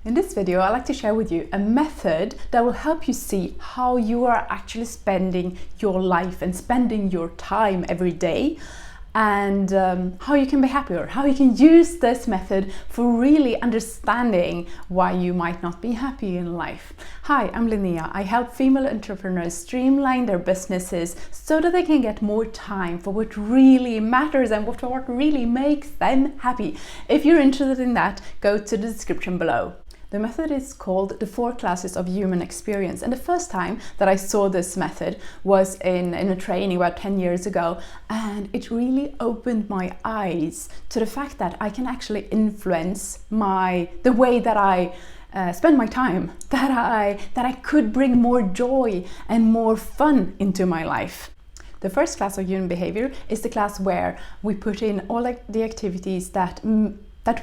In this video, I'd like to share with you a method that will help you see how you are actually spending your life and spending your time every day, and how you can be happier, how you can use this method for really understanding why you might not be happy in life. Hi, I'm Linnea. I help female entrepreneurs streamline their businesses so that they can get more time for what really matters and what really makes them happy. If you're interested in that, go to the description below. The method is called the 4 classes of human experience, and the first time that I saw this method was in a training about 10 years ago, and it really opened my eyes to the fact that I can actually influence the way that I spend my time, that I could bring more joy and more fun into my life. The first class of human behavior is the class where we put in all the activities that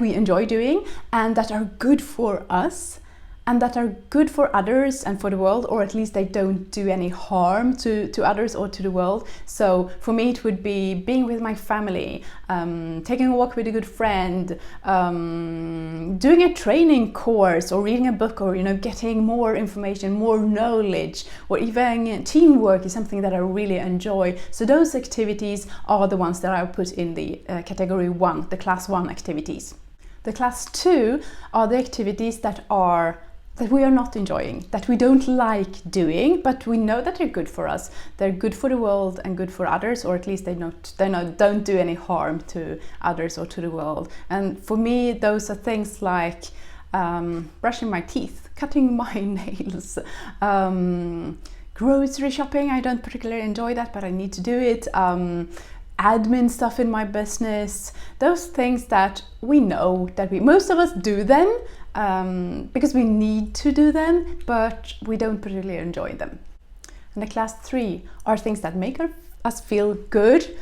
we enjoy doing and that are good for us and that are good for others and for the world, or at least they don't do any harm to others or to the world. So for me it would be being with my family, taking a walk with a good friend, doing a training course or reading a book, or getting more information, more knowledge, or even teamwork is something that I really enjoy. So those activities are the ones that I put in the category 1, the class 1 activities. The class 2 are the activities that we are not enjoying, that we don't like doing, but we know that they're good for us. They're good for the world and good for others, or at least they don't do any harm to others or to the world. And for me, those are things like brushing my teeth, cutting my nails, grocery shopping. I don't particularly enjoy that, but I need to do it. Admin stuff in my business, those things that we know that most of us do them because we need to do them, but we don't particularly enjoy them. And the class 3 are things that make us feel good,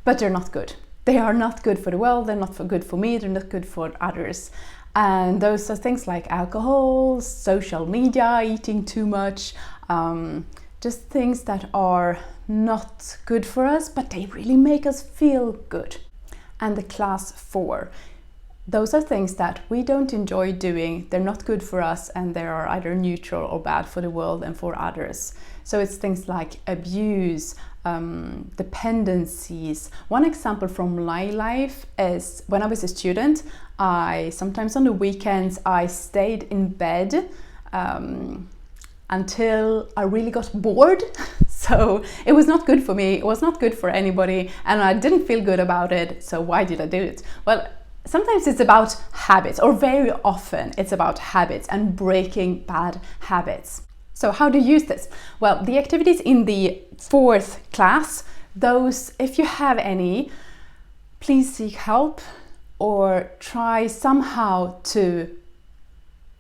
but they're not good. They are not good for the world, they're not good for me, they're not good for others. And those are things like alcohol, social media, eating too much, just things that are not good for us, but they really make us feel good. And the class 4, those are things that we don't enjoy doing, they're not good for us, and they are either neutral or bad for the world and for others. So it's things like abuse, dependencies. One example from my life is when I was a student, sometimes on the weekends I stayed in bed until I really got bored. So it was not good for me, it was not good for anybody, and I didn't feel good about it. So why did I do it? Well, sometimes it's about habits, or very often it's about habits and breaking bad habits. So how to use this? Well, the activities in the 4th class, those, if you have any, please seek help or try somehow to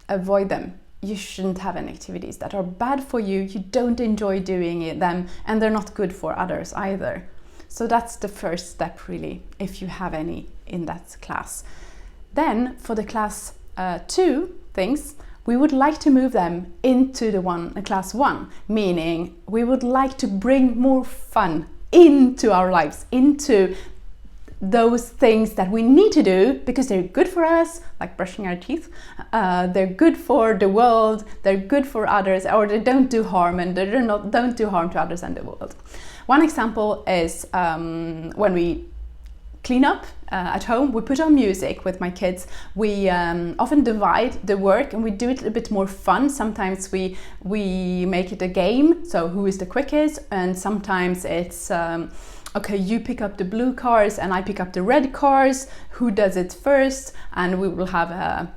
avoid them. You shouldn't have any activities that are bad for you, you don't enjoy doing them, and they're not good for others either. So that's the first step really, if you have any in that class. Then for the class 2 things, we would like to move them into the class 1, meaning we would like to bring more fun into our lives, into those things that we need to do because they're good for us, like brushing our teeth, they're good for the world, they're good for others, or they don't do harm, and they don't do harm to others and the world. One example is when we clean up at home, we put on music with my kids. We often divide the work and we do it a bit more fun. Sometimes we make it a game, so who is the quickest, and sometimes it's okay, you pick up the blue cars and I pick up the red cars, who does it first, and we will have a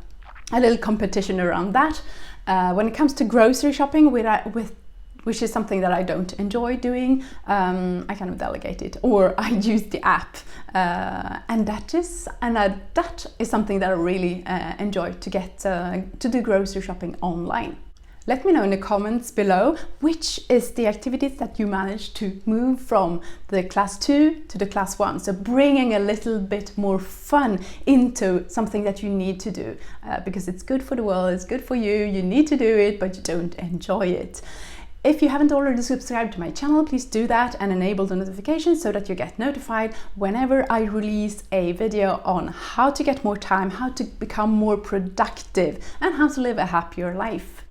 little competition around that. When it comes to grocery shopping, which is something that I don't enjoy doing, I kind of delegate it, or I use the app, and that is something that I really enjoy, to get to do grocery shopping online. Let me know in the comments below which is the activities that you managed to move from the class 2 to the class 1. So bringing a little bit more fun into something that you need to do because it's good for the world, it's good for you, you need to do it, but you don't enjoy it. If you haven't already subscribed to my channel, please do that and enable the notifications so that you get notified whenever I release a video on how to get more time, how to become more productive, and how to live a happier life.